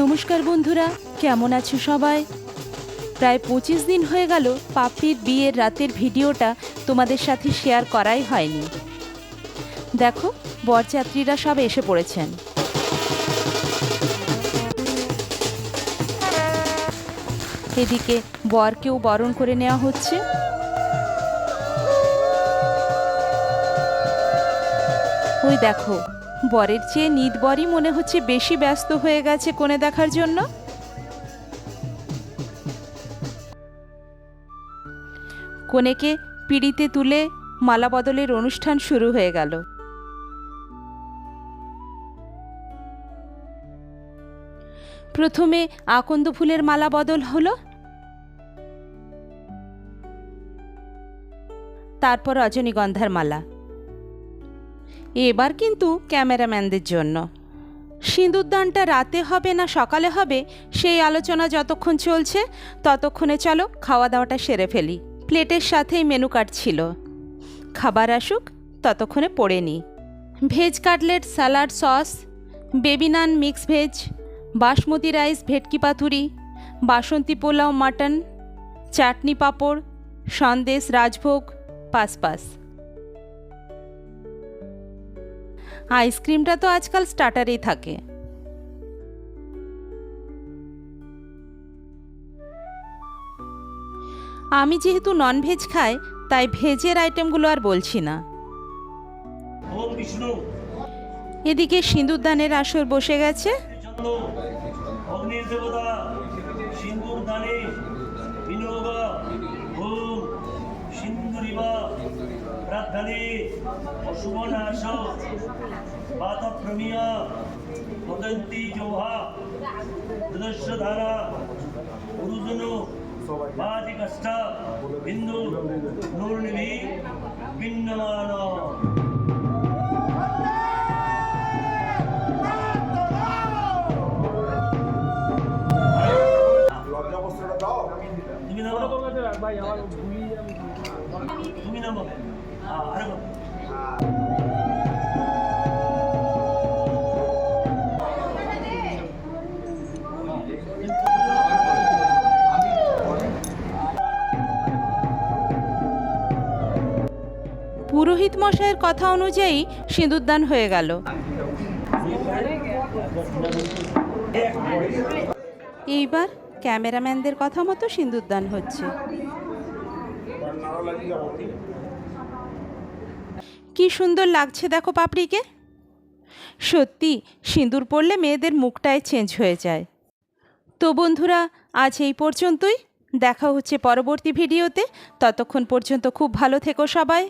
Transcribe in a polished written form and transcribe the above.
নমস্কার বন্ধুরা, কেমন আছো সবাই? প্রায় 25 দিন হয়ে গেল পাপড়ির বিয়ের রাতের ভিডিওটা তোমাদের সাথে শেয়ার করাই হয়নি। দেখো, বরযাত্রীরা সব এসে পড়েছেন। এদিকে বরকেও বরণ করে নেওয়া হচ্ছে। ওই দেখো, বরের চেয়ে নিত বরই মনে হচ্ছে বেশি ব্যস্ত হয়ে গেছে কনে দেখার জন্য। কনেকে পিঁড়িতে তুলে মালা বদলের অনুষ্ঠান শুরু হয়ে গেল। প্রথমে আকন্দ ফুলের মালা বদল হলো, তারপর রজনীগন্ধার মালা। এবার কিন্তু ক্যামেরাম্যানদের জন্য। সিঁদুরদানটা রাতে হবে না সকালে হবে সেই আলোচনা যতক্ষণ চলছে, ততক্ষণে চলো খাওয়া দাওয়াটা সেরে ফেলি। প্লেটের সাথেই মেনু কার্ড ছিল, খাবার আসুক ততক্ষণে পড়ে নিই। Veg cutlet, salad, sauce, baby naan, mix veg, basmati rice, bhetki paturi, basanti pulao, mutton, chutney, papad, sandesh, rajbhog, পাসপাস। আইসক্রিমটা তো আজকাল স্টার্টারেই থাকে। আমি যেহেতু ননভেজ খাই, তাই ভেজের আইটেমগুলো আর বলছি না। এদিকে সিঁদুরদানের আসর বসে গেছে। পুরোহিত মশাইয়ের কথা অনুযায়ী সিঁদুরদান হয়ে গেল। এইবার ক্যামেরাম্যানদের কথা মতো সিঁদুরদান হচ্ছে। কি সুন্দর লাগছে দেখো পাপড়িকে। সত্যি সিঁদুর পরলে মেয়েদের মুখটাই চেঞ্জ হয়ে যায়। তো বন্ধুরা, আজ এই পর্যন্তই। দেখা হচ্ছে পরবর্তী ভিডিওতে। ততক্ষণ পর্যন্ত খুব ভালো থেকো সবাই।